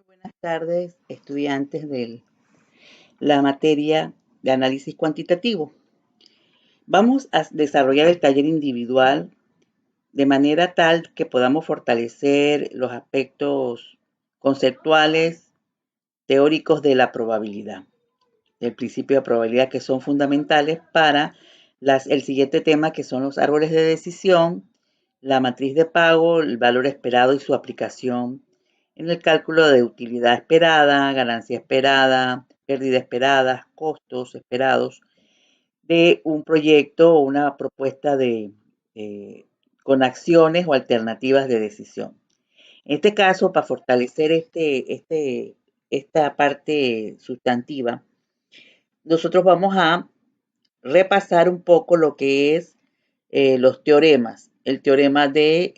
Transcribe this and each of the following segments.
Buenas tardes, estudiantes de la materia de análisis cuantitativo. Vamos a desarrollar el taller individual de manera tal que podamos fortalecer los aspectos conceptuales, teóricos de la probabilidad, del principio de probabilidad, que son fundamentales para el siguiente tema, que son los árboles de decisión, la matriz de pago, el valor esperado y su aplicación en el cálculo de utilidad esperada, ganancia esperada, pérdida esperada, costos esperados de un proyecto o una propuesta con acciones o alternativas de decisión. En este caso, para fortalecer esta parte sustantiva, nosotros vamos a repasar un poco lo que es los teoremas. El teorema de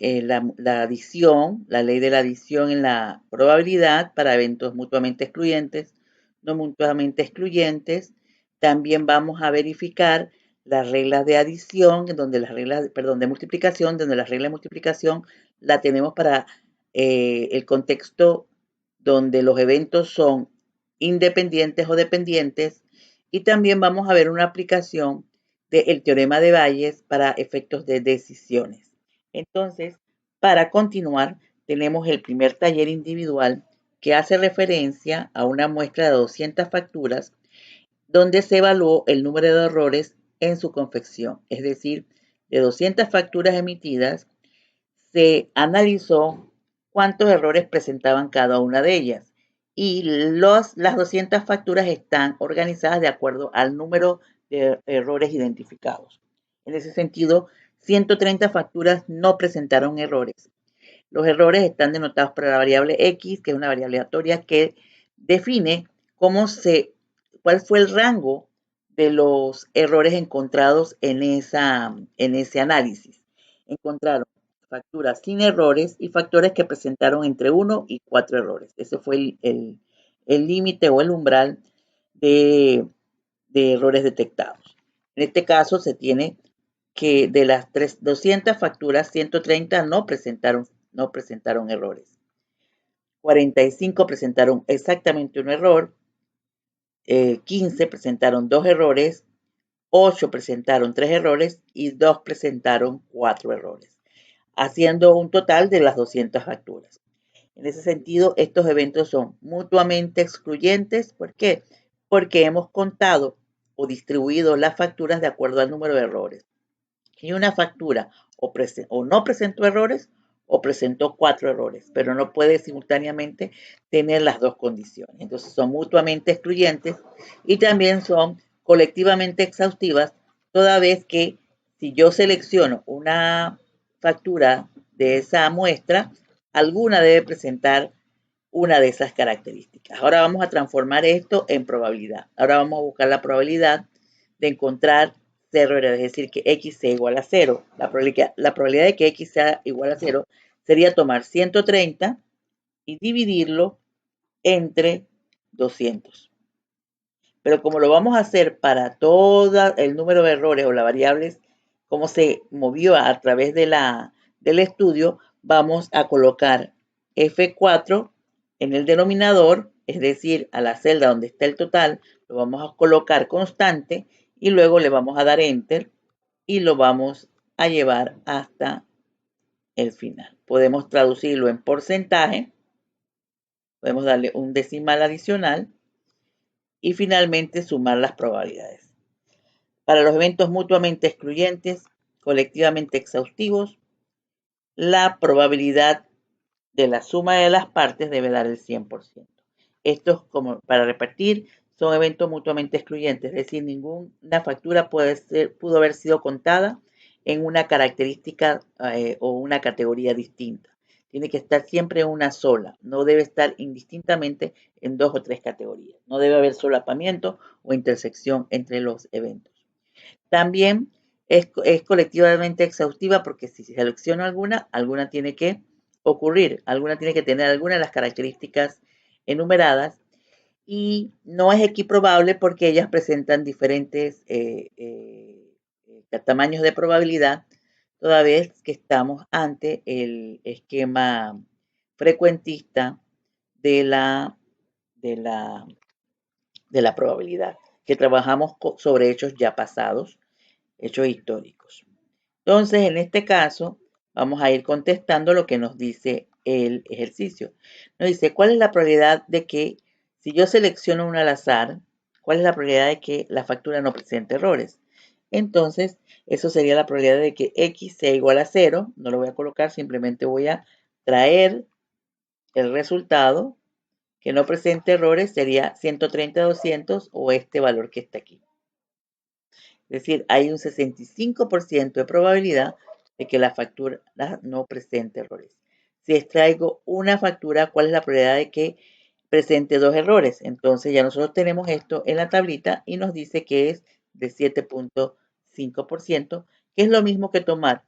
la adición, la ley de la adición en la probabilidad para eventos mutuamente excluyentes, no mutuamente excluyentes. También vamos a verificar las reglas de adición, donde las reglas, perdón, de multiplicación, donde las reglas de multiplicación la tenemos para el contexto donde los eventos son independientes o dependientes. Y también vamos a ver una aplicación del teorema de Bayes para efectos de decisiones. Entonces, para continuar, tenemos el primer taller individual que hace referencia a una muestra de 200 facturas donde se evaluó el número de errores en su confección. Es decir, de 200 facturas emitidas, se analizó cuántos errores presentaban cada una de ellas. Y las 200 facturas están organizadas de acuerdo al número de errores identificados. En ese sentido, 130 facturas no presentaron errores. Los errores están denotados por la variable X, que es una variable aleatoria que define cuál fue el rango de los errores encontrados en ese análisis. Encontraron facturas sin errores y factores que presentaron entre 1 y 4 errores. Ese fue el límite o el umbral de errores detectados. En este caso se tiene que de las 200 facturas, 130 no presentaron errores. 45 presentaron exactamente un error, 15 presentaron 2 errores, 8 presentaron 3 errores y 2 presentaron 4 errores, haciendo un total de las 200 facturas. En ese sentido, estos eventos son mutuamente excluyentes. ¿Por qué? Porque hemos contado o distribuido las facturas de acuerdo al número de errores. Y una factura o no presentó errores o presentó 4 errores, pero no puede simultáneamente tener las dos condiciones. Entonces son mutuamente excluyentes y también son colectivamente exhaustivas, toda vez que si yo selecciono una factura de esa muestra, alguna debe presentar una de esas características. Ahora vamos a transformar esto en probabilidad. Ahora vamos a buscar la probabilidad de encontrar 0 errores, es decir, que X sea igual a 0. La probabilidad de que X sea igual a 0 sería tomar 130 y dividirlo entre 200. Pero como lo vamos a hacer para todo el número de errores o las variables, cómo se movió a través del estudio, vamos a colocar F4 en el denominador, es decir, a la celda donde está el total, lo vamos a colocar constante y luego le vamos a dar Enter y lo vamos a llevar hasta el final. Podemos traducirlo en porcentaje, podemos darle un decimal adicional y finalmente sumar las probabilidades. Para los eventos mutuamente excluyentes, colectivamente exhaustivos, la probabilidad de la suma de las partes debe dar el 100%. Estos, como para repartir, son eventos mutuamente excluyentes, es decir, ninguna factura pudo haber sido contada en una característica o una categoría distinta. Tiene que estar siempre en una sola, no debe estar indistintamente en 2 o 3 categorías. No debe haber solapamiento o intersección entre los eventos. También es colectivamente exhaustiva porque si se selecciona alguna tiene que ocurrir, alguna tiene que tener alguna de las características enumeradas y no es equiprobable porque ellas presentan diferentes tamaños de probabilidad, toda vez que estamos ante el esquema frecuentista de la, de la, de la probabilidad, que trabajamos sobre hechos ya pasados, hechos históricos. Entonces, en este caso, vamos a ir contestando lo que nos dice el ejercicio. Nos dice, ¿cuál es la probabilidad de que, si yo selecciono un al azar, cuál es la probabilidad de que la factura no presente errores? Entonces, eso sería la probabilidad de que x sea igual a 0. No lo voy a colocar, simplemente voy a traer el resultado que no presente errores, sería 130/200 o este valor que está aquí. Es decir, hay un 65% de probabilidad de que la factura no presente errores. Si extraigo una factura, ¿cuál es la probabilidad de que presente dos errores? Entonces ya nosotros tenemos esto en la tablita y nos dice que es de 7.5%, que es lo mismo que tomar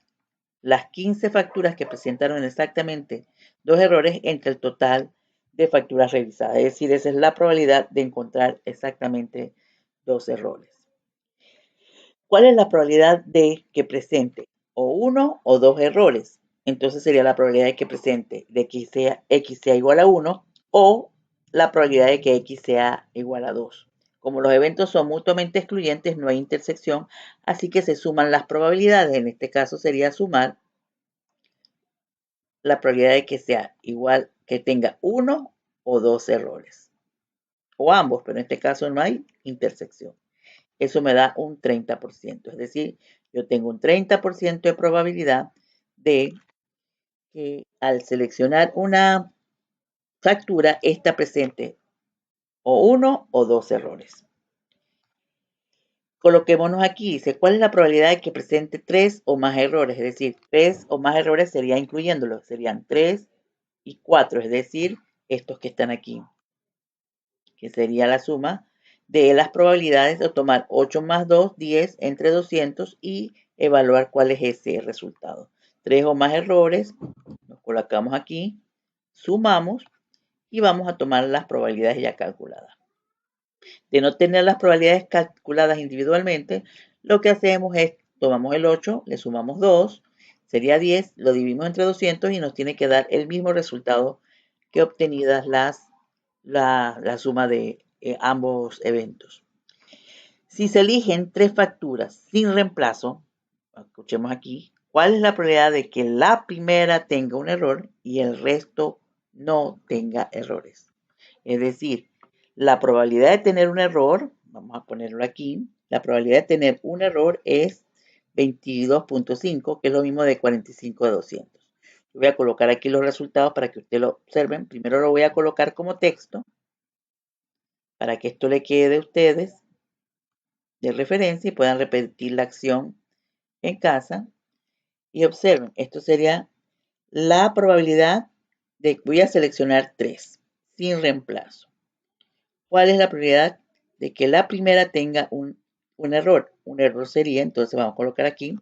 las 15 facturas que presentaron exactamente dos errores entre el total de facturas revisadas. Es decir, esa es la probabilidad de encontrar exactamente dos errores. ¿Cuál es la probabilidad de que presente o uno o dos errores? Entonces sería la probabilidad de que presente de que x sea igual a 1 o la probabilidad de que x sea igual a 2. Como los eventos son mutuamente excluyentes, no hay intersección, así que se suman las probabilidades. En este caso sería sumar la probabilidad de que sea igual, que tenga uno o dos errores. O ambos, pero en este caso no hay intersección. Eso me da un 30%. Es decir, yo tengo un 30% de probabilidad de que al seleccionar una factura, esta presente o uno o dos errores. Coloquémonos aquí, dice, ¿cuál es la probabilidad de que presente tres o más errores? Es decir, tres o más errores sería incluyéndolos, serían 3 y 4, es decir, estos que están aquí, que sería la suma de las probabilidades de tomar 8 más 2, 10 entre 200 y evaluar cuál es ese resultado. 3 o más errores, nos colocamos aquí, sumamos y vamos a tomar las probabilidades ya calculadas. De no tener las probabilidades calculadas individualmente, lo que hacemos es, tomamos el 8, le sumamos 2, sería 10, lo dividimos entre 200 y nos tiene que dar el mismo resultado que obtenidas la suma de ambos eventos. Si se eligen tres facturas sin reemplazo, escuchemos aquí, ¿cuál es la probabilidad de que la primera tenga un error y el resto no tenga errores? Es decir, la probabilidad de tener un error, vamos a ponerlo aquí, la probabilidad de tener un error es 22.5, que es lo mismo de 45/200. Voy a colocar aquí los resultados para que ustedes lo observen. Primero lo voy a colocar como texto, para que esto le quede a ustedes de referencia y puedan repetir la acción en casa. Y observen, esto sería la probabilidad de, voy a seleccionar 3, sin reemplazo. ¿Cuál es la probabilidad de que la primera tenga un error? Un error sería, entonces vamos a colocar aquí,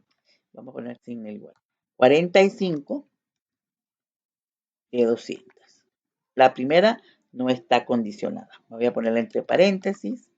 vamos a poner sin el igual, 45 de 200. La primera no está condicionada. Voy a ponerla entre paréntesis.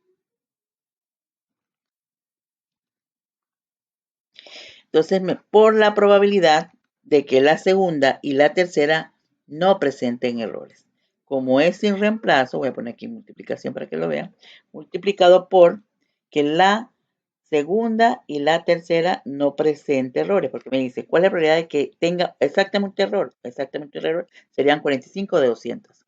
Entonces, por la probabilidad de que la segunda y la tercera no presenten errores. Como es sin reemplazo, voy a poner aquí multiplicación para que lo vean, multiplicado por que la segunda y la tercera no presente errores, porque me dice, ¿cuál es la probabilidad de que tenga exactamente error? Exactamente el error serían 45 de 200.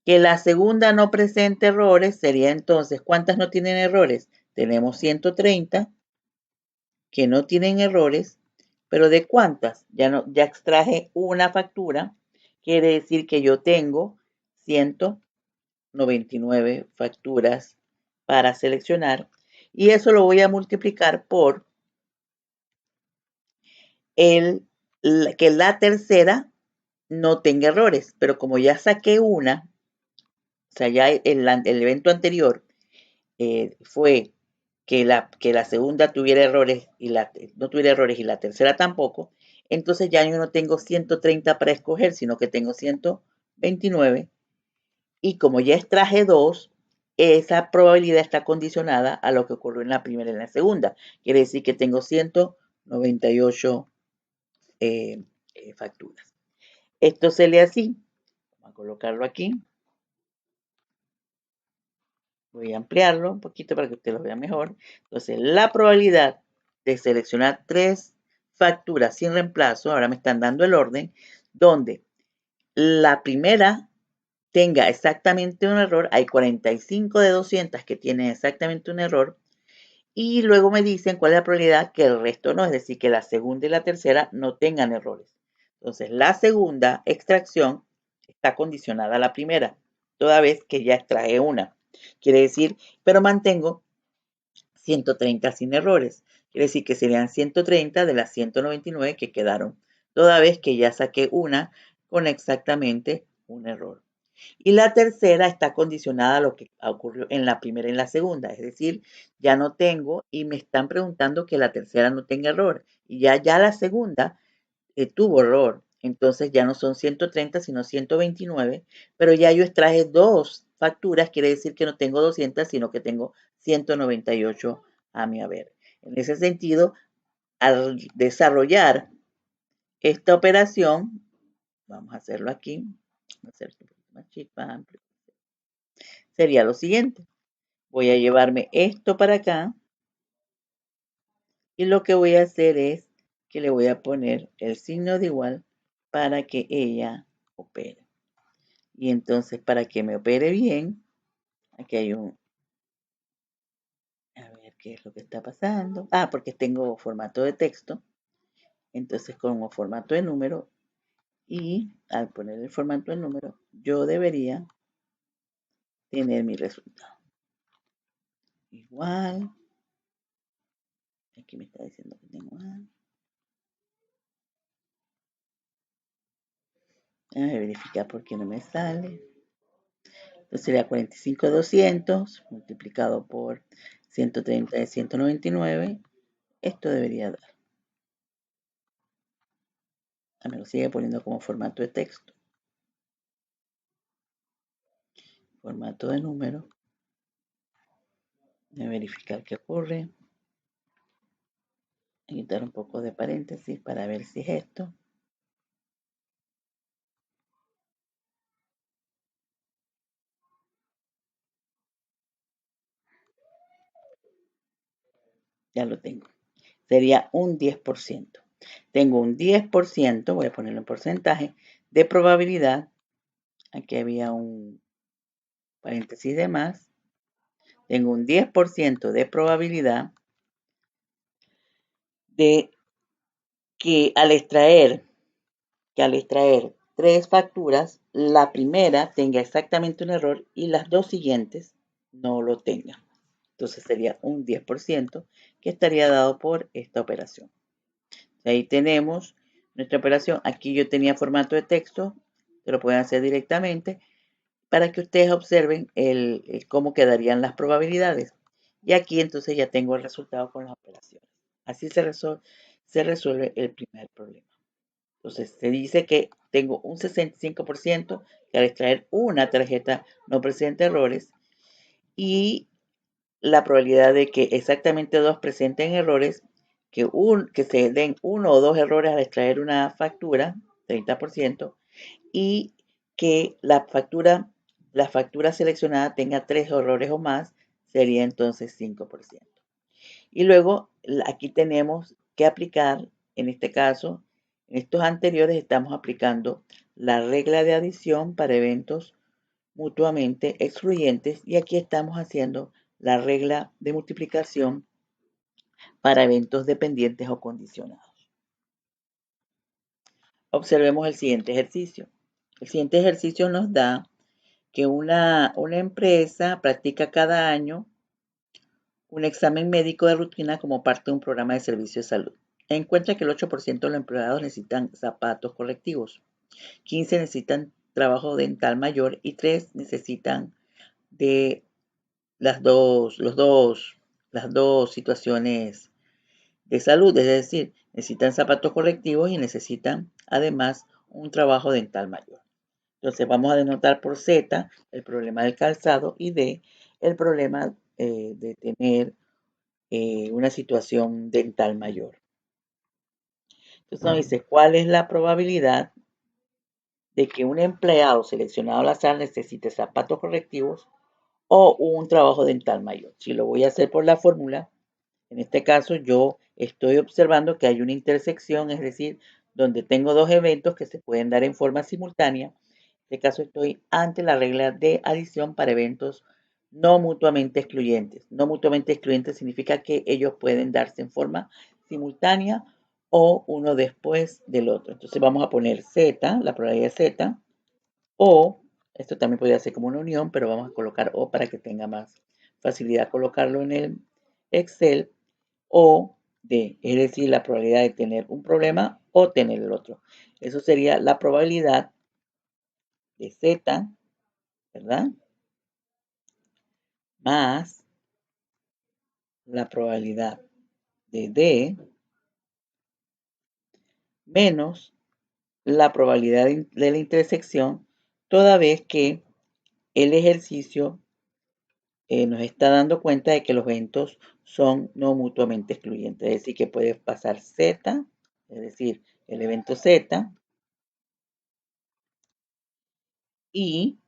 Que la segunda no presente errores sería entonces, ¿cuántas no tienen errores? Tenemos 130 que no tienen errores, pero ¿de cuántas? Ya extraje una factura, quiere decir que yo tengo 199 facturas para seleccionar y eso lo voy a multiplicar por que la tercera no tenga errores, pero como ya saqué una, o sea, ya el evento anterior fue que la segunda tuviera errores y no tuviera errores y la tercera tampoco, entonces ya yo no tengo 130 para escoger, sino que tengo 129. Y como ya extraje dos, esa probabilidad está condicionada a lo que ocurrió en la primera y en la segunda. Quiere decir que tengo 198 facturas. Esto se lee así. Vamos a colocarlo aquí. Voy a ampliarlo un poquito para que usted lo vea mejor. Entonces, la probabilidad de seleccionar 3 facturas sin reemplazo, ahora me están dando el orden, donde la primera tenga exactamente un error, hay 45 de 200 que tienen exactamente un error, y luego me dicen cuál es la probabilidad que el resto no, es decir, que la segunda y la tercera no tengan errores. Entonces, la segunda extracción está condicionada a la primera, toda vez que ya extraje una. Quiere decir, pero mantengo 130 sin errores. Quiere decir que serían 130 de las 199 que quedaron, toda vez que ya saqué una con exactamente un error. Y la tercera está condicionada a lo que ocurrió en la primera y en la segunda. Es decir, ya no tengo y me están preguntando que la tercera no tenga error. Y ya la segunda tuvo error. Entonces ya no son 130, sino 129. Pero ya yo extraje 2 facturas. Quiere decir que no tengo 200, sino que tengo 198 a mi haber. En ese sentido, al desarrollar esta operación, vamos a hacerlo aquí. Vamos a hacer un poquito más chico, más amplio. Sería lo siguiente. Voy a llevarme esto para acá y lo que voy a hacer es que le voy a poner el signo de igual para que ella opere. Y entonces para que me opere bien, aquí hay a ver qué es lo que está pasando. Porque tengo formato de texto, entonces como formato de número y al poner el formato de número, yo debería tener mi resultado. Igual, aquí me está diciendo que tengo Déjame verificar por qué no me sale. Entonces sería 45,200 multiplicado por 130 de 199. Esto debería dar. Me lo sigue poniendo como formato de texto. Formato de número. Voy a verificar qué ocurre. Voy a quitar un poco de paréntesis para ver si es esto. Ya lo tengo. Sería un 10%. Tengo un 10%, voy a ponerlo en porcentaje, de probabilidad. Aquí había un paréntesis de más. Tengo un 10% de probabilidad de que al extraer 3 facturas, la primera tenga exactamente un error y las 2 siguientes no lo tengan. Entonces sería un 10% que estaría dado por esta operación. Ahí tenemos nuestra operación. Aquí yo tenía formato de texto, que lo pueden hacer directamente, para que ustedes observen cómo quedarían las probabilidades. Y aquí entonces ya tengo el resultado con las operaciones. Así se resuelve el primer problema. Entonces se dice que tengo un 65% que al extraer una tarjeta no presenta errores y la probabilidad de que exactamente 2 presenten errores, que se den 1 o 2 errores al extraer una factura, 30%, y que la factura seleccionada tenga 3 errores o más, sería entonces 5%. Y luego aquí tenemos que aplicar, en este caso, en estos anteriores estamos aplicando la regla de adición para eventos mutuamente excluyentes y aquí estamos haciendo la regla de multiplicación para eventos dependientes o condicionados. Observemos el siguiente ejercicio. El siguiente ejercicio nos da que una empresa practica cada año un examen médico de rutina como parte de un programa de servicio de salud. Encuentra que el 8% de los empleados necesitan zapatos correctivos, 15 necesitan trabajo dental mayor y 3 necesitan de las dos situaciones de salud, es decir, necesitan zapatos correctivos y necesitan además un trabajo dental mayor. Entonces vamos a denotar por Z el problema del calzado y D el problema de tener una situación dental mayor. Entonces nos dice cuál es la probabilidad de que un empleado seleccionado al azar necesite zapatos correctivos o un trabajo dental mayor. Si lo voy a hacer por la fórmula, en este caso yo estoy observando que hay una intersección, es decir, donde tengo dos eventos que se pueden dar en forma simultánea. En este caso estoy ante la regla de adición para eventos no mutuamente excluyentes. No mutuamente excluyentes significa que ellos pueden darse en forma simultánea o uno después del otro. Entonces vamos a poner Z, la probabilidad de Z, o esto también podría ser como una unión, pero vamos a colocar O para que tenga más facilidad colocarlo en el Excel, o D, es decir, la probabilidad de tener un problema o tener el otro. Eso sería la probabilidad de Z, ¿verdad? Más la probabilidad de D menos la probabilidad de la intersección, toda vez que el ejercicio nos está dando cuenta de que los eventos son no mutuamente excluyentes. Es decir, que puede pasar Z, es decir, el evento Z, y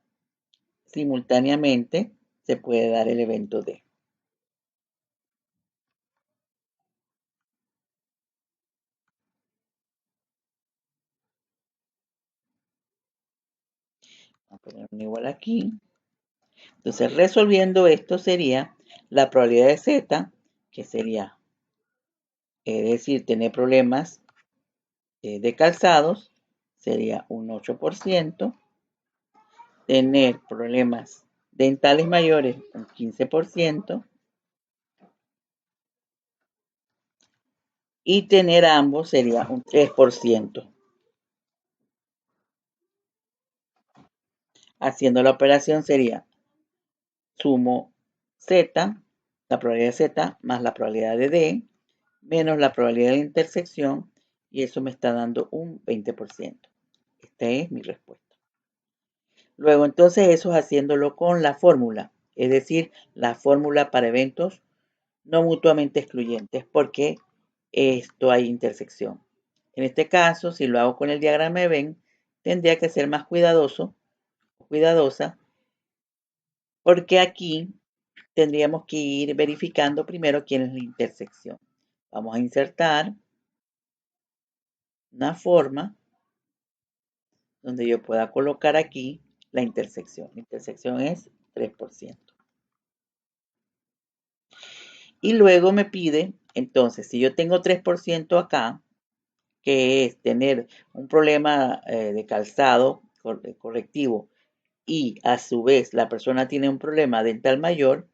simultáneamente se puede dar el evento D. Vamos a poner un igual aquí. Entonces, resolviendo esto sería la probabilidad de Z, que sería, es decir, tener problemas de calzados, sería un 8%, tener problemas dentales mayores, un 15%, y tener ambos sería un 3%. Haciendo la operación sería sumo Z, la probabilidad de Z, más la probabilidad de D, menos la probabilidad de intersección, y eso me está dando un 20%. Esta es mi respuesta. Luego, entonces, eso es haciéndolo con la fórmula, es decir, la fórmula para eventos no mutuamente excluyentes, porque esto hay intersección. En este caso, si lo hago con el diagrama de Venn, tendría que ser más cuidadoso, cuidadosa, porque aquí tendríamos que ir verificando primero quién es la intersección. Vamos a insertar una forma donde yo pueda colocar aquí la intersección. La intersección es 3%. Y luego me pide, entonces, si yo tengo 3% acá, que es tener un problema de calzado correctivo y a su vez la persona tiene un problema dental mayor,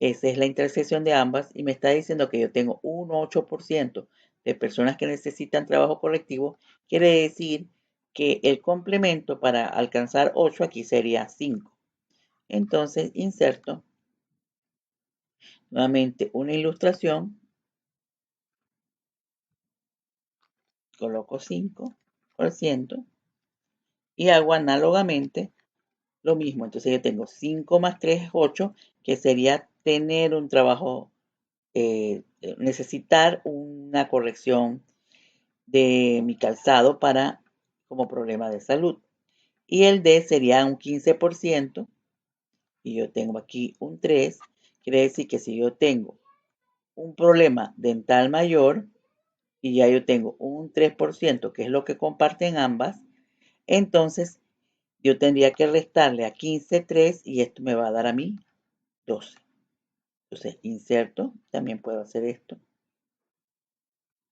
esa es la intersección de ambas y me está diciendo que yo tengo un 8% de personas que necesitan trabajo correctivo, quiere decir que el complemento para alcanzar 8 aquí sería 5. Entonces inserto nuevamente una ilustración, coloco 5% y hago análogamente lo mismo. Entonces yo tengo 5 más 3 es 8, que sería tener un trabajo, necesitar una corrección de mi calzado para como problema de salud. Y el D sería un 15%, y yo tengo aquí un 3, quiere decir que si yo tengo un problema dental mayor y ya yo tengo un 3%, que es lo que comparten ambas, entonces yo tendría que restarle a 15 3 y esto me va a dar a mí 12. Entonces inserto, también puedo hacer esto,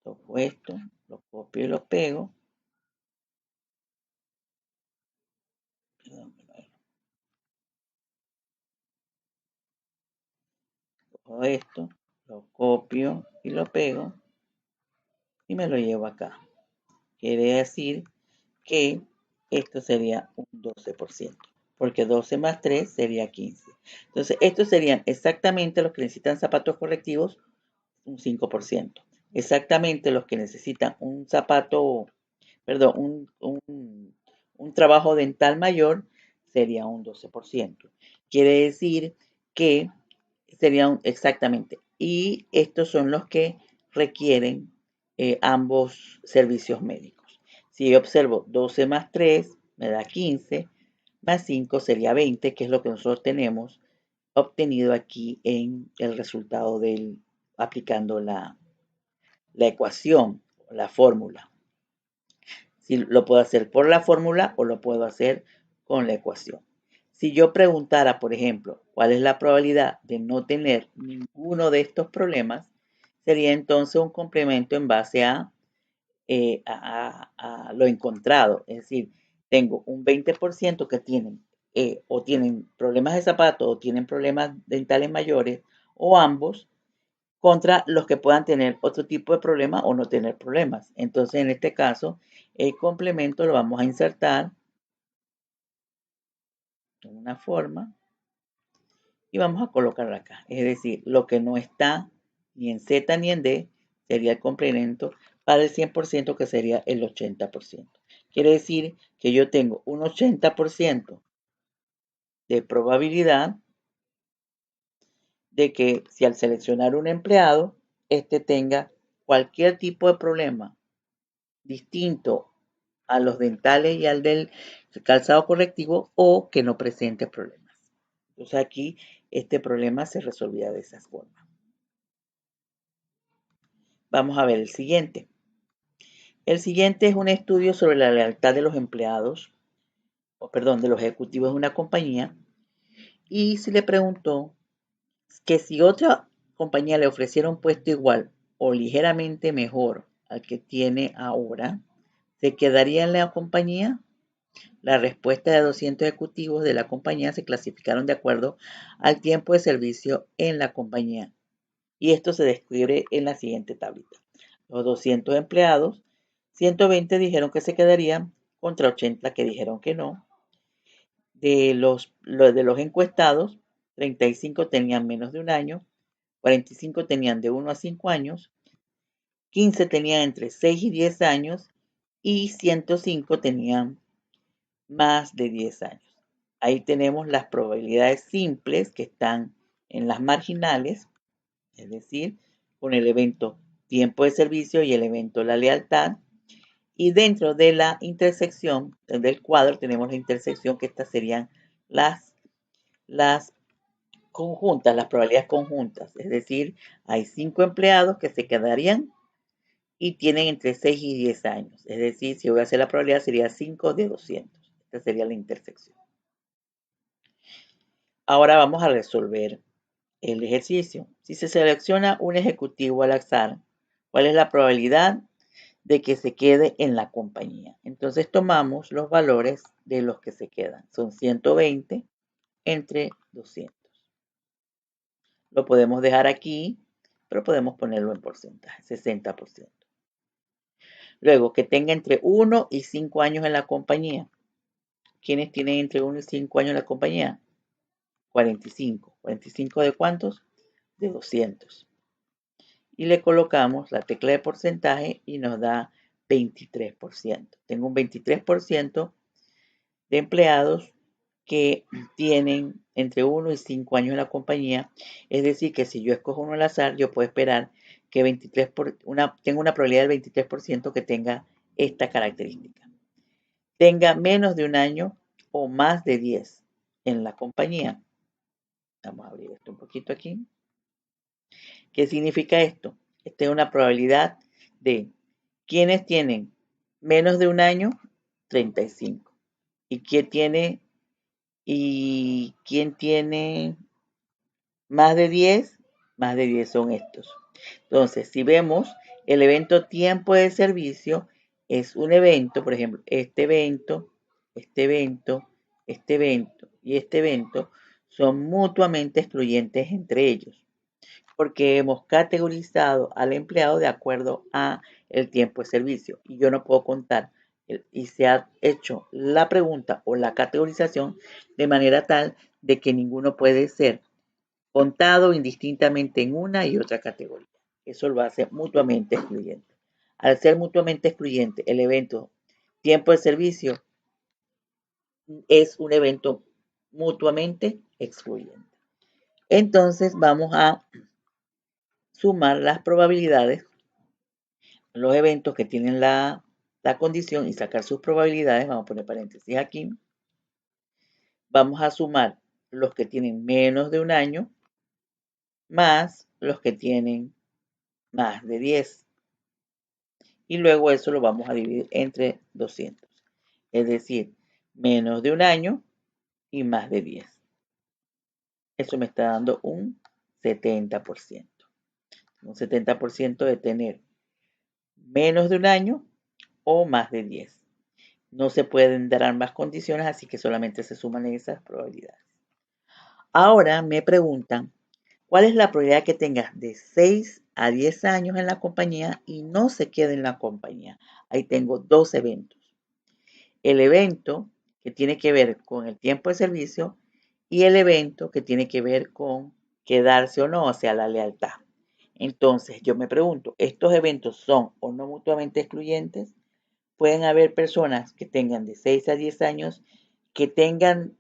toco esto, lo copio y lo pego. Perdón, cojo esto, lo copio y lo pego y me lo llevo acá. Quiere decir que esto sería un 12%, porque 12 más 3 sería 15. Entonces, estos serían exactamente los que necesitan zapatos correctivos, un 5%. Exactamente los que necesitan un zapato, perdón, un trabajo dental mayor sería un 12%. Quiere decir que serían exactamente. Y estos son los que requieren ambos servicios médicos. Si yo observo 12 más 3, me da 15, más 5 sería 20, que es lo que nosotros tenemos obtenido aquí en el resultado aplicando la ecuación, la fórmula. Si lo puedo hacer por la fórmula o lo puedo hacer con la ecuación. Si yo preguntara, por ejemplo, cuál es la probabilidad de no tener ninguno de estos problemas, sería entonces un complemento en base a lo encontrado. Es decir, tengo un 20% que tienen o tienen problemas de zapato o tienen problemas dentales mayores o ambos contra los que puedan tener otro tipo de problema o no tener problemas. Entonces, en este caso, el complemento lo vamos a insertar en una forma y vamos a colocarlo acá. Es decir, lo que no está ni en Z ni en D sería el complemento para el 100% que sería el 80%. Quiere decir que yo tengo un 80% de probabilidad de que si al seleccionar un empleado, este tenga cualquier tipo de problema distinto a los dentales y al del calzado correctivo o que no presente problemas. Entonces aquí este problema se resolvía de esa forma. Vamos a ver el siguiente. El siguiente es un estudio sobre la lealtad de los empleados, de los ejecutivos de una compañía, y se le preguntó que si otra compañía le ofreciera un puesto igual o ligeramente mejor al que tiene ahora, ¿se quedaría en la compañía? La respuesta de 200 ejecutivos de la compañía se clasificaron de acuerdo al tiempo de servicio en la compañía. Y esto se describe en la siguiente tablita. Los 200 empleados, 120 dijeron que se quedarían contra 80 que dijeron que no. De los encuestados, 35 tenían menos de un año, 45 tenían de 1 a 5 años, 15 tenían entre 6 y 10 años y 105 tenían más de 10 años. Ahí tenemos las probabilidades simples que están en las marginales, es decir, con el evento tiempo de servicio y el evento la lealtad. Y dentro de la intersección del cuadro tenemos la intersección que estas serían las conjuntas, las probabilidades conjuntas. Es decir, hay 5 empleados que se quedarían y tienen entre 6 y 10 años. Es decir, si voy a hacer la probabilidad sería 5 de 200. Esta sería la intersección. Ahora vamos a resolver el ejercicio. Si se selecciona un ejecutivo al azar, ¿cuál es la probabilidad de que se quede en la compañía? Entonces tomamos los valores de los que se quedan. Son 120 entre 200. Lo podemos dejar aquí, pero podemos ponerlo en porcentaje, 60%. Luego, que tenga entre 1 y 5 años en la compañía. ¿Quiénes tienen entre 1 y 5 años en la compañía? 45. ¿45 de cuántos? De 200. Y le colocamos la tecla de porcentaje y nos da 23%. Tengo un 23% de empleados que tienen entre 1 y 5 años en la compañía. Es decir, que si yo escojo uno al azar, yo puedo esperar que tenga una probabilidad del 23% que tenga esta característica. Tenga menos de un año o más de 10 en la compañía. Vamos a abrir esto un poquito aquí. ¿Qué significa esto? Esta es una probabilidad de quienes tienen menos de un año, 35. ¿Y quién tiene más de 10? Más de 10 son estos. Entonces, si vemos el evento tiempo de servicio, es un evento, por ejemplo, este evento, este evento, este evento y este evento son mutuamente excluyentes entre ellos, porque hemos categorizado al empleado de acuerdo a el tiempo de servicio. Y yo no puedo contar, y se ha hecho la pregunta o la categorización de manera tal de que ninguno puede ser contado indistintamente en una y otra categoría. Eso lo hace mutuamente excluyente. Al ser mutuamente excluyente, el evento tiempo de servicio es un evento mutuamente excluyente. Entonces vamos a sumar las probabilidades, los eventos que tienen la condición y sacar sus probabilidades. Vamos a poner paréntesis aquí. Vamos a sumar los que tienen menos de un año más los que tienen más de 10. Y luego eso lo vamos a dividir entre 200. Es decir, menos de un año y más de 10. Eso me está dando un 70%. Un 70% de tener menos de un año o más de 10. No se pueden dar ambas condiciones, así que solamente se suman esas probabilidades. Ahora me preguntan, ¿cuál es la probabilidad que tengas de 6 a 10 años en la compañía y no se quede en la compañía? Ahí tengo dos eventos. El evento que tiene que ver con el tiempo de servicio y el evento que tiene que ver con quedarse o no, o sea, la lealtad. Entonces, yo me pregunto, ¿estos eventos son o no mutuamente excluyentes? Pueden haber personas que tengan de 6 a 10 años que tengan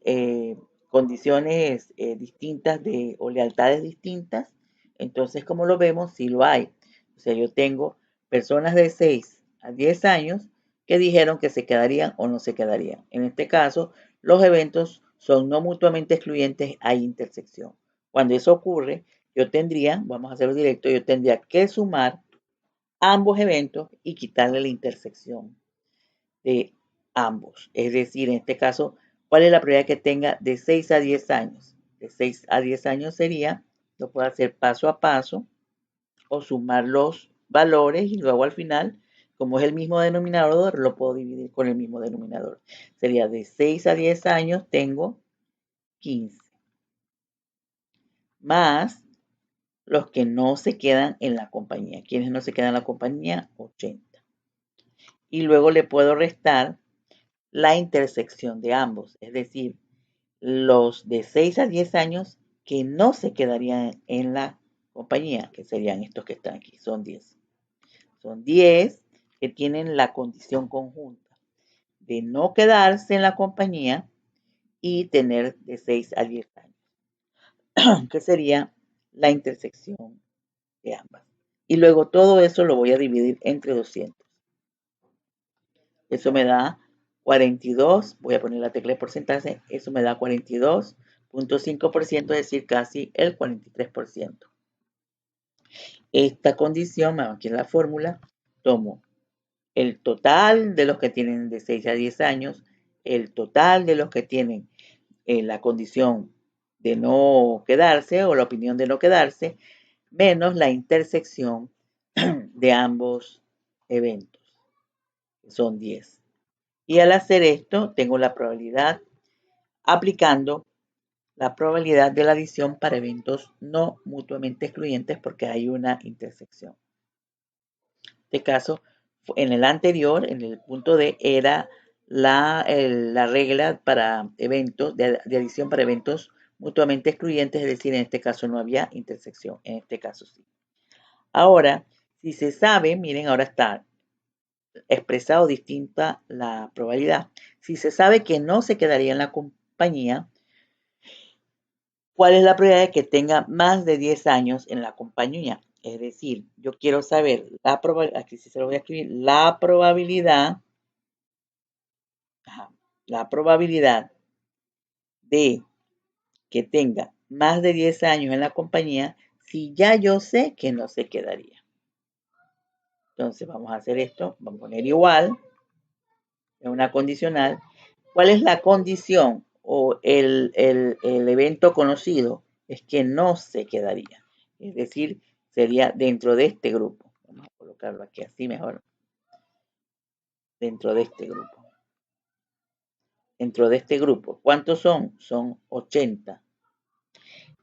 condiciones distintas o lealtades distintas. Entonces, como lo vemos, sí lo hay. O sea, yo tengo personas de 6 a 10 años que dijeron que se quedarían o no se quedarían. En este caso, los eventos son no mutuamente excluyentes, hay intersección. Cuando eso ocurre, yo tendría, vamos a hacerlo directo, yo tendría que sumar ambos eventos y quitarle la intersección de ambos. Es decir, en este caso, ¿cuál es la probabilidad que tenga de 6 a 10 años? De 6 a 10 años sería, lo puedo hacer paso a paso o sumar los valores y luego al final, como es el mismo denominador, lo puedo dividir con el mismo denominador. Sería de 6 a 10 años tengo 15 más los que no se quedan en la compañía. ¿Quiénes no se quedan en la compañía? 80. Y luego le puedo restar la intersección de ambos, es decir, los de 6 a 10 años que no se quedarían en la compañía, que serían estos que están aquí, son 10. Son 10 que tienen la condición conjunta de no quedarse en la compañía y tener de 6 a 10 años, que sería la intersección de ambas. Y luego todo eso lo voy a dividir entre 200. Eso me da 42, voy a poner la tecla de porcentaje, eso me da 42.5%, es decir, casi el 43%. Esta condición, aquí en la fórmula, tomo el total de los que tienen de 6 a 10 años, el total de los que tienen la condición de no quedarse o la opinión de no quedarse, menos la intersección de ambos eventos, que son 10. Y al hacer esto, tengo la probabilidad aplicando la probabilidad de la adición para eventos no mutuamente excluyentes porque hay una intersección. En este caso, en el anterior, en el punto D, era la regla para eventos, de adición para eventos mutuamente excluyentes, es decir, en este caso no había intersección, en este caso sí. Ahora, si se sabe, miren, ahora está expresado distinta la probabilidad. Si se sabe que no se quedaría en la compañía, ¿cuál es la probabilidad de que tenga más de 10 años en la compañía? Es decir, yo quiero saber la probabilidad, aquí sí se lo voy a escribir, la probabilidad de que tenga más de 10 años en la compañía si ya yo sé que no se quedaría. Entonces vamos a hacer esto, vamos a poner igual, es una condicional. ¿Cuál es la condición o el evento conocido? Es que no se quedaría. Es decir, sería dentro de este grupo. Vamos a colocarlo aquí así mejor. Dentro de este grupo. Dentro de este grupo. ¿Cuántos son? Son 80.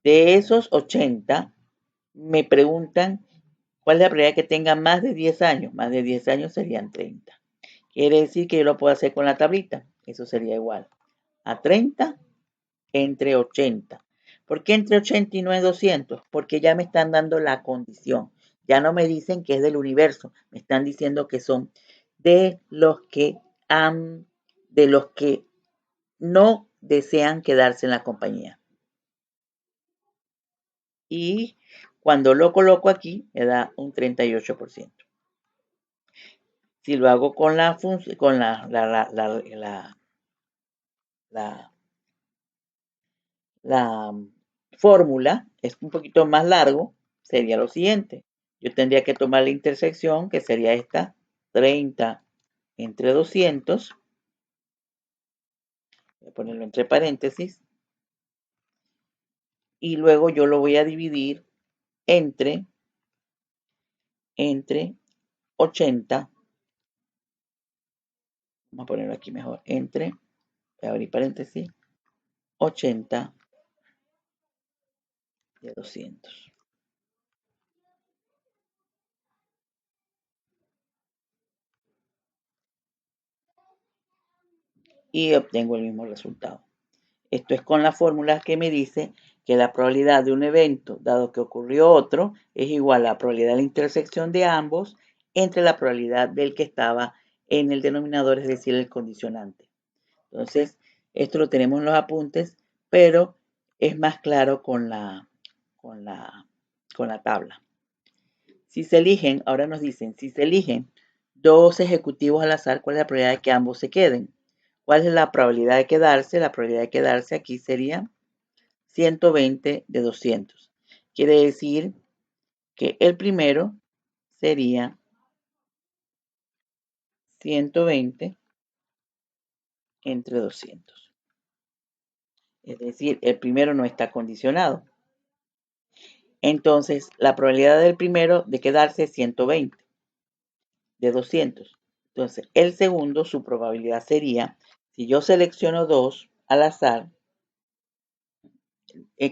De esos 80, me preguntan cuál es la probabilidad que tenga más de 10 años. Más de 10 años serían 30. Quiere decir que yo lo puedo hacer con la tablita. Eso sería igual a 30 entre 80. ¿Por qué entre 80 y no es 200? Porque ya me están dando la condición. Ya no me dicen que es del universo. Me están diciendo que son de los que no desean quedarse en la compañía. Y cuando lo coloco aquí, me da un 38%. Si lo hago con la función, con la la fórmula es un poquito más largo, sería lo siguiente. Yo tendría que tomar la intersección, que sería esta, 30 entre 200. Voy a ponerlo entre paréntesis. Y luego yo lo voy a dividir entre 80. Vamos a ponerlo aquí mejor. Voy a abrir paréntesis, 80 de 200. Y obtengo el mismo resultado. Esto es con la fórmula que me dice que la probabilidad de un evento, dado que ocurrió otro, es igual a la probabilidad de la intersección de ambos entre la probabilidad del que estaba en el denominador, es decir, el condicionante. Entonces, esto lo tenemos en los apuntes, pero es más claro con la tabla. Si se eligen, ahora nos dicen, si se eligen dos ejecutivos al azar, ¿cuál es la probabilidad de que ambos se queden? ¿Cuál es la probabilidad de quedarse? La probabilidad de quedarse aquí sería 120 de 200. Quiere decir que el primero sería 120 entre 200. Es decir, el primero no está condicionado. Entonces, la probabilidad del primero de quedarse es 120 de 200. Entonces, el segundo, su probabilidad sería, si yo selecciono dos al azar,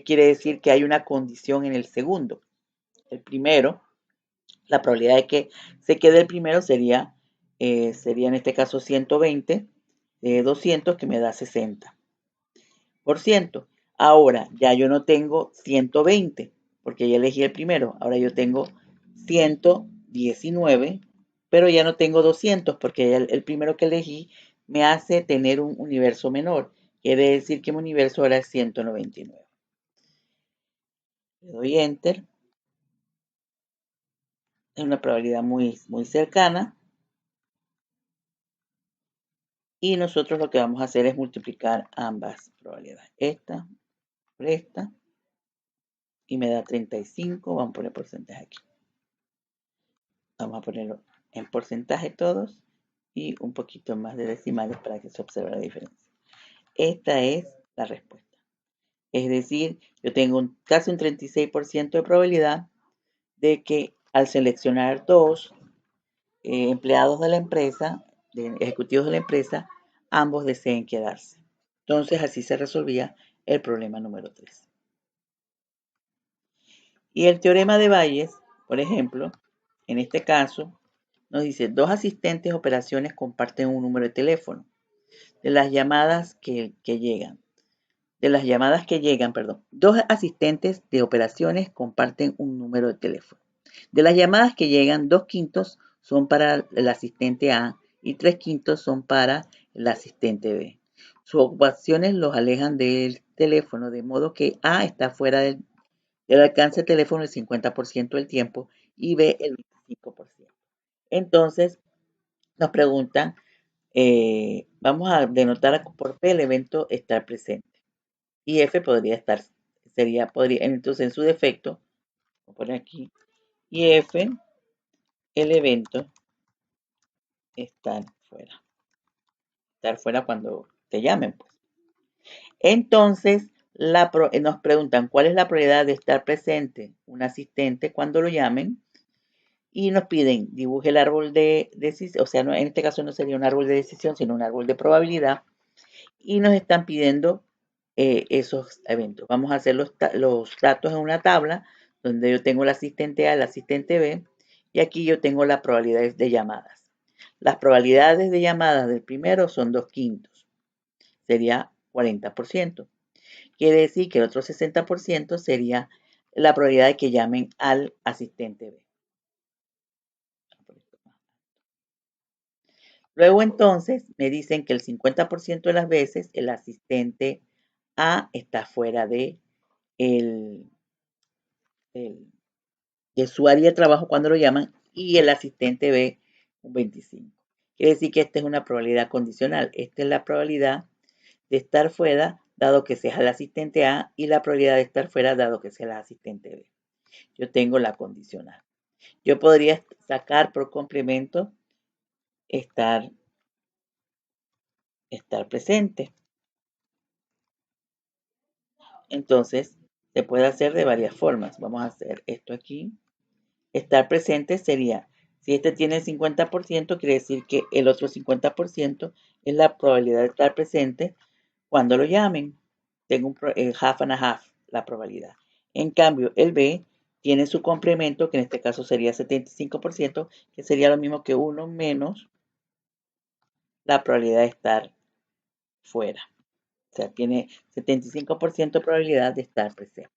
quiere decir que hay una condición en el segundo. El primero, la probabilidad de que se quede el primero sería en este caso 120 de 200, que me da 60%. Ahora, ya yo no tengo 120, porque ya elegí el primero. Ahora yo tengo 119, pero ya no tengo 200, porque el primero que elegí me hace tener un universo menor. Quiere decir que mi universo ahora es 199. Le doy Enter. Es una probabilidad muy, muy cercana. Y nosotros lo que vamos a hacer es multiplicar ambas probabilidades. Esta por esta. Y me da 35. Vamos a poner porcentaje aquí. Vamos a ponerlo en porcentaje todos. Y un poquito más de decimales para que se observe la diferencia. Esta es la respuesta. Es decir, yo tengo casi un 36% de probabilidad de que al seleccionar dos empleados de la empresa, ejecutivos de la empresa, ambos deseen quedarse. Entonces así se resolvía el problema número 3. Y el teorema de Bayes, por ejemplo, en este caso, nos dice, dos asistentes de operaciones comparten un número de teléfono. De las llamadas que llegan, dos asistentes de operaciones comparten un número de teléfono. De las llamadas que llegan, 2/5 son para el asistente A y 3/5 son para el asistente B. Sus ocupaciones los alejan del teléfono, de modo que A está fuera del alcance del teléfono el 50% del tiempo y B el 25%. Entonces, nos preguntan, vamos a denotar por P el evento estar presente. Y F podría estar, entonces en su defecto, voy a poner aquí, y F, el evento estar fuera. Estar fuera cuando te llamen, pues. Entonces, nos preguntan cuál es la probabilidad de estar presente un asistente cuando lo llamen. Y nos piden, dibuje el árbol de decisión, o sea, en este caso no sería un árbol de decisión, sino un árbol de probabilidad. Y nos están pidiendo esos eventos. Vamos a hacer los datos en una tabla donde yo tengo el asistente A, el asistente B, y aquí yo tengo las probabilidades de llamadas. Las probabilidades de llamadas del primero son 2/5, sería 40%. Quiere decir que el otro 60% sería la probabilidad de que llamen al asistente B. Luego entonces me dicen que el 50% de las veces el asistente A está fuera de su área de trabajo cuando lo llaman y el asistente B un 25. Quiere decir que esta es una probabilidad condicional. Esta es la probabilidad de estar fuera dado que sea el asistente A, y la probabilidad de estar fuera, dado que sea el asistente B. Yo tengo la condicional. Yo podría sacar por complemento estar presente. Entonces, se puede hacer de varias formas. Vamos a hacer esto aquí. Estar presente sería, si este tiene el 50%, quiere decir que el otro 50% es la probabilidad de estar presente cuando lo llamen. Tengo un half and a half, la probabilidad. En cambio, el B tiene su complemento, que en este caso sería 75%, que sería lo mismo que 1 menos la probabilidad de estar fuera. O sea, tiene 75% de probabilidad de estar presente.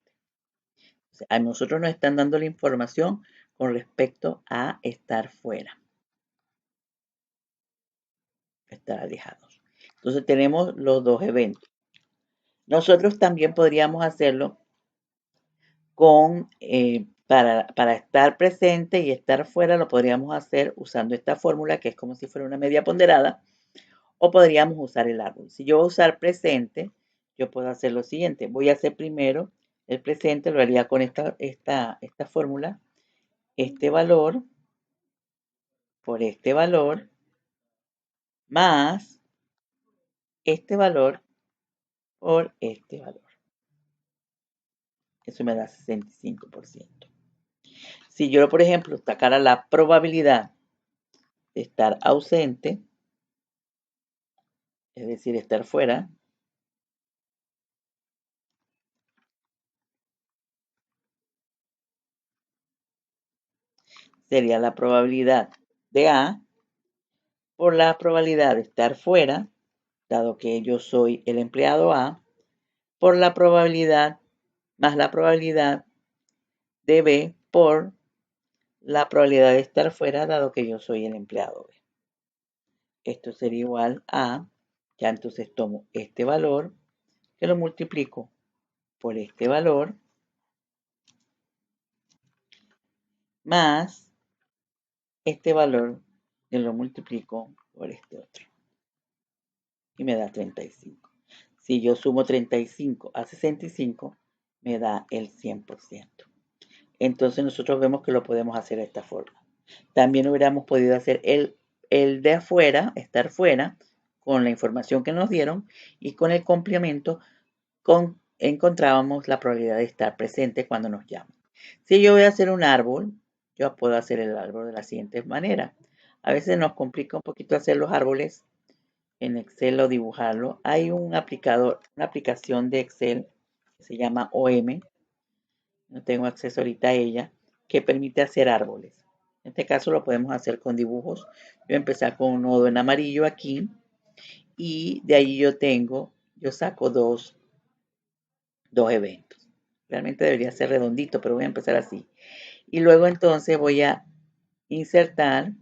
O sea, a nosotros nos están dando la información con respecto a estar fuera, estar alejados. Entonces tenemos los dos eventos. Nosotros también podríamos hacerlo con, para estar presente y estar fuera, lo podríamos hacer usando esta fórmula, que es como si fuera una media ponderada, o podríamos usar el árbol. Si yo voy a usar presente, yo puedo hacer lo siguiente. Voy a hacer primero el presente, lo haría con esta fórmula, este valor por este valor, más este valor por este valor. Eso me da 65%. Si yo, por ejemplo, sacara la probabilidad de estar ausente, es decir, estar fuera, sería la probabilidad de A por la probabilidad de estar fuera, dado que yo soy el empleado A, por la probabilidad más la probabilidad de B por la probabilidad de estar fuera, dado que yo soy el empleado B. Esto sería igual a, ya entonces tomo este valor, que lo multiplico por este valor, más este valor, que lo multiplico por este otro. Y me da 35. Si yo sumo 35 a 65, me da el 100%. Entonces nosotros vemos que lo podemos hacer de esta forma. También hubiéramos podido hacer el de afuera, estar fuera, con la información que nos dieron, y con el complemento encontrábamos la probabilidad de estar presente cuando nos llaman. Si yo voy a hacer un árbol, yo puedo hacer el árbol de la siguiente manera. A veces nos complica un poquito hacer los árboles en Excel o dibujarlo. Hay un aplicador, una aplicación de Excel que se llama OM. No tengo acceso ahorita a ella, que permite hacer árboles. En este caso lo podemos hacer con dibujos. Yo voy a empezar con un nodo en amarillo aquí, y de ahí yo saco dos eventos. Realmente debería ser redondito, pero voy a empezar así. Y luego entonces voy a insertar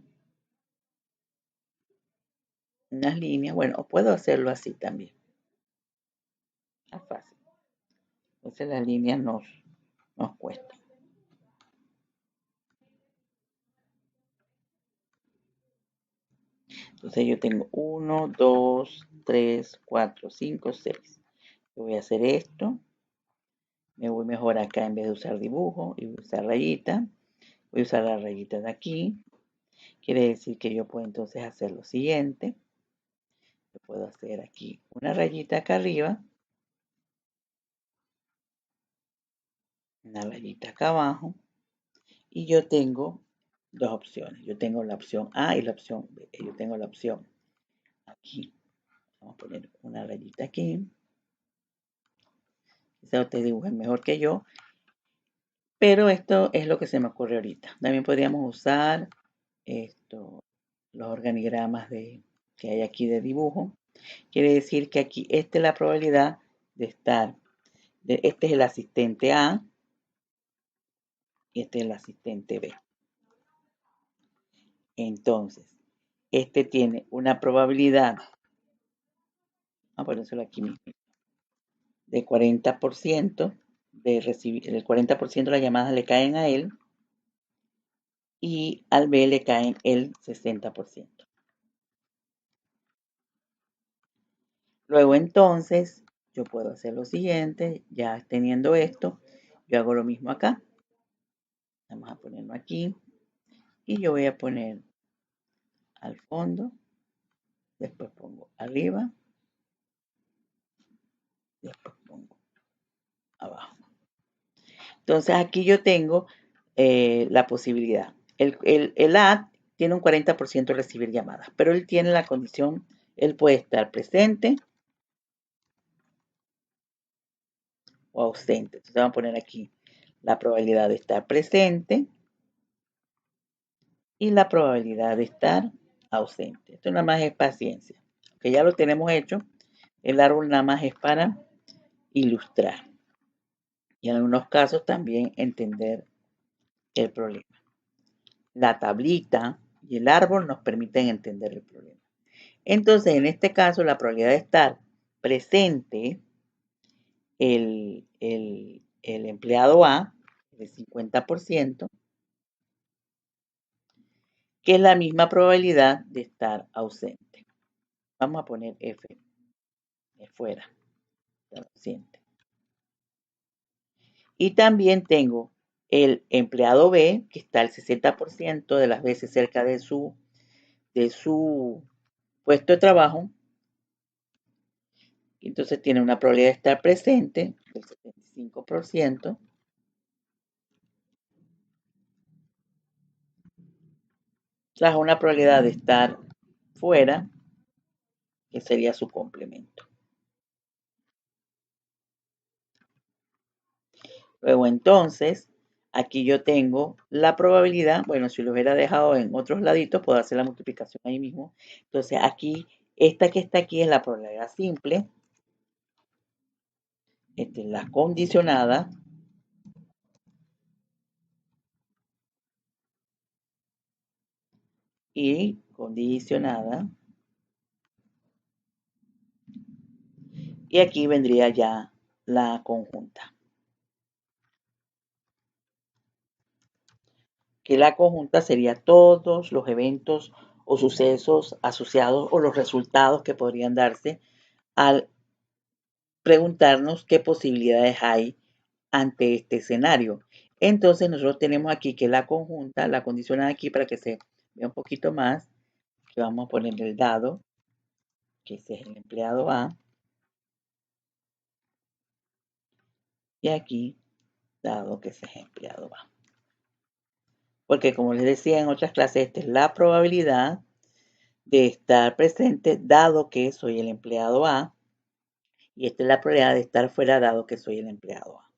unas líneas. Bueno, puedo hacerlo así también. Es fácil. Entonces las líneas nos cuestan. Entonces yo tengo 1, 2, 3, 4, 5, 6. Yo voy a hacer esto. Me voy mejor acá en vez de usar dibujo y voy a usar rayita. Voy a usar la rayita de aquí. Quiere decir que yo puedo entonces hacer lo siguiente. Yo puedo hacer aquí una rayita acá arriba. Una rayita acá abajo. Y yo tengo dos opciones. Yo tengo la opción A y la opción B. Yo tengo la opción aquí. Vamos a poner una rayita aquí. Quizá ustedes dibujen mejor que yo. Pero esto es lo que se me ocurre ahorita. También podríamos usar los organigramas que hay aquí de dibujo. Quiere decir que aquí esta es la probabilidad de estar. Este es el asistente A y este es el asistente B. Entonces, este tiene una probabilidad, vamos a ponérselo aquí mismo, de 40%, de recibir, el 40% de las llamadas le caen a él, y al B le caen el 60%. Luego entonces, yo puedo hacer lo siguiente, ya teniendo esto, yo hago lo mismo acá. Vamos a ponerlo aquí y yo voy a poner al fondo, después pongo arriba, después pongo abajo. Entonces aquí yo tengo la posibilidad. El add tiene un 40% de recibir llamadas, pero él tiene la condición, él puede estar presente o ausente. Entonces vamos a poner aquí la probabilidad de estar presente y la probabilidad de estar ausente. Esto nada más es paciencia. Que ya lo tenemos hecho, el árbol nada más es para ilustrar. Y en algunos casos también entender el problema. La tablita y el árbol nos permiten entender el problema. Entonces, en este caso, la probabilidad de estar presente el empleado A de 50%, que es la misma probabilidad de estar ausente. Vamos a poner F de fuera, de ausente. Y también tengo el empleado B, que está el 60% de las veces cerca de su puesto de trabajo. Entonces tiene una probabilidad de estar presente del 75%. Tras una probabilidad de estar fuera, que sería su complemento. Luego entonces, aquí yo tengo la probabilidad, bueno, si lo hubiera dejado en otros laditos, puedo hacer la multiplicación ahí mismo. Entonces aquí, esta que está aquí es la probabilidad simple. Esta es la condicionada. Y condicionada. Y aquí vendría ya la conjunta. Que la conjunta sería todos los eventos o sucesos asociados o los resultados que podrían darse al preguntarnos qué posibilidades hay ante este escenario. Entonces nosotros tenemos aquí que la conjunta, la condicionada aquí para que se vea un poquito más, que vamos a poner el dado, que ese es el empleado A, y aquí dado que ese es el empleado A. Porque como les decía en otras clases, esta es la probabilidad de estar presente dado que soy el empleado A, y esta es la probabilidad de estar fuera dado que soy el empleado A.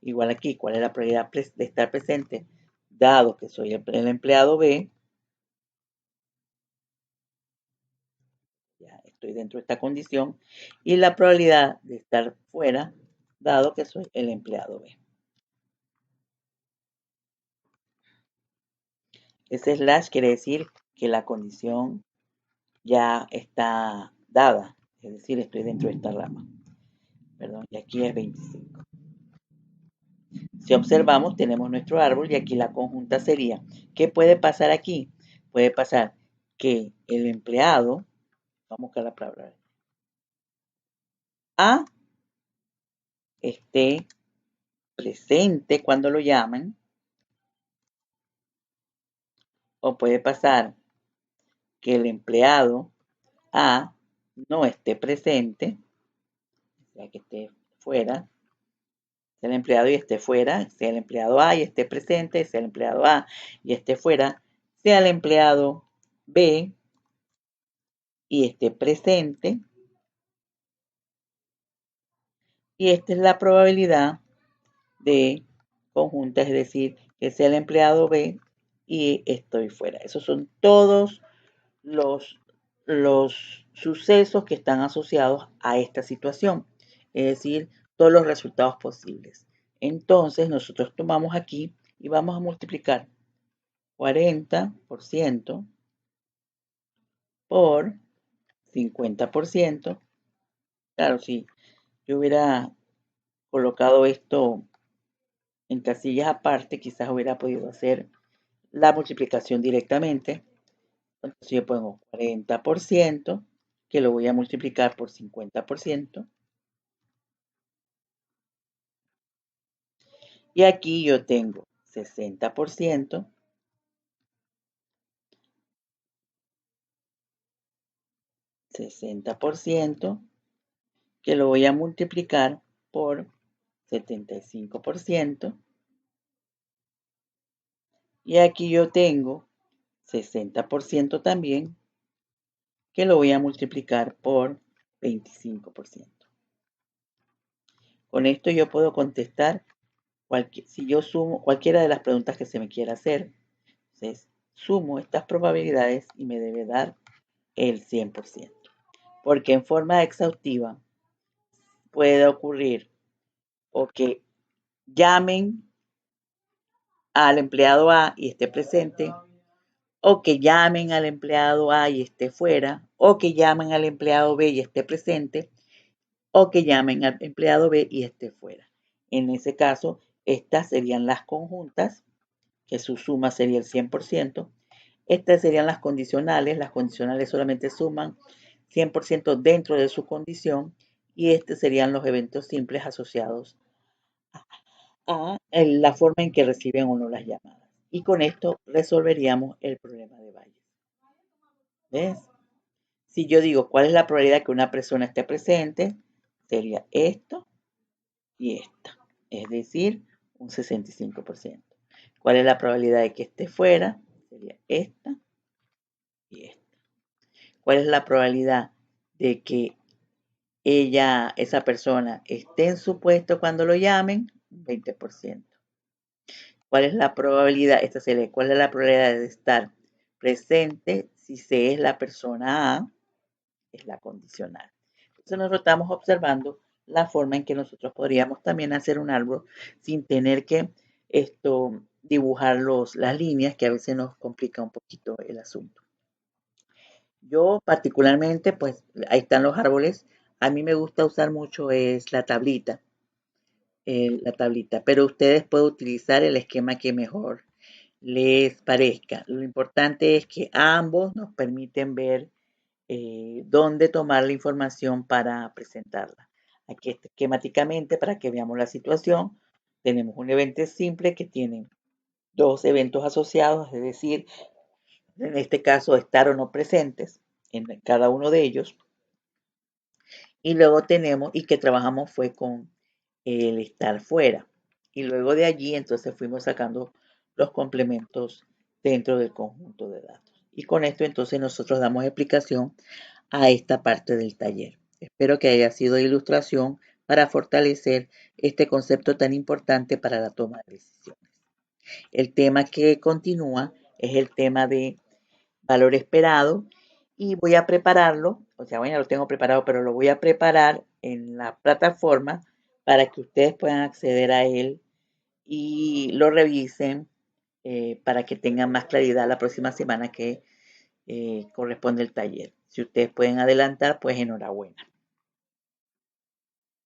Igual aquí, ¿cuál es la probabilidad de estar presente dado que soy el empleado B? Ya estoy dentro de esta condición. Y la probabilidad de estar fuera dado que soy el empleado B. Ese slash quiere decir que la condición ya está dada. Es decir, estoy dentro de esta rama. Perdón, y aquí es 25. Si observamos, tenemos nuestro árbol y aquí la conjunta sería, ¿qué puede pasar aquí? Puede pasar que el empleado, vamos a buscar la palabra, A esté presente cuando lo llaman, o puede pasar que el empleado A no esté presente, o sea, que esté fuera, sea el empleado y esté fuera, sea el empleado A y esté presente, sea el empleado A y esté fuera, sea el empleado B y esté presente. Y esta es la probabilidad de conjunta, es decir, que sea el empleado B y estoy fuera. Esos son todos los sucesos que están asociados a esta situación, es decir, todos los resultados posibles. Entonces nosotros tomamos aquí y vamos a multiplicar 40% por 50%. Claro, si yo hubiera colocado esto en casillas aparte, quizás hubiera podido hacer la multiplicación directamente. Entonces yo pongo 40%, que lo voy a multiplicar por 50%, Y aquí yo tengo 60%, 60%, que lo voy a multiplicar por 75%. Y aquí yo tengo 60% también, que lo voy a multiplicar por 25%. Con esto yo puedo contestar si yo sumo cualquiera de las preguntas que se me quiera hacer. Entonces, sumo estas probabilidades y me debe dar el 100%. Porque en forma exhaustiva puede ocurrir o que llamen al empleado A y esté presente, o que llamen al empleado A y esté fuera, o que llamen al empleado B y esté presente, o que llamen al empleado B y esté fuera. En ese caso, estas serían las conjuntas, que su suma sería el 100%. Estas serían las condicionales solamente suman 100% dentro de su condición, y estos serían los eventos simples asociados a la forma en que reciben o no las llamadas. Y con esto resolveríamos el problema de Bayes. ¿Ves? Si yo digo cuál es la probabilidad de que una persona esté presente, sería esto y esta, es decir, un 65%. ¿Cuál es la probabilidad de que esté fuera? Sería esta y esta. ¿Cuál es la probabilidad de que esa persona esté en su puesto cuando lo llamen? 20%. ¿Cuál es la probabilidad? Esta sería, ¿cuál es la probabilidad de estar presente si se es la persona A? Es la condicional. Entonces nosotros estamos observando la forma en que nosotros podríamos también hacer un árbol sin tener que dibujar las líneas, que a veces nos complica un poquito el asunto. Yo particularmente, pues ahí están los árboles. A mí me gusta usar mucho es la tablita, pero ustedes pueden utilizar el esquema que mejor les parezca. Lo importante es que ambos nos permiten ver dónde tomar la información para presentarla. Aquí esquemáticamente, para que veamos la situación, tenemos un evento simple que tiene dos eventos asociados, es decir, en este caso estar o no presentes en cada uno de ellos. Y luego tenemos, y que trabajamos fue con el estar fuera. Y luego de allí entonces fuimos sacando los complementos dentro del conjunto de datos. Y con esto entonces nosotros damos explicación a esta parte del taller. Espero que haya sido de ilustración para fortalecer este concepto tan importante para la toma de decisiones. El tema que continúa es el tema de valor esperado y voy a prepararlo, o sea, bueno, ya lo tengo preparado, pero lo voy a preparar en la plataforma para que ustedes puedan acceder a él y lo revisen para que tengan más claridad la próxima semana que corresponde el taller. Si ustedes pueden adelantar, pues enhorabuena.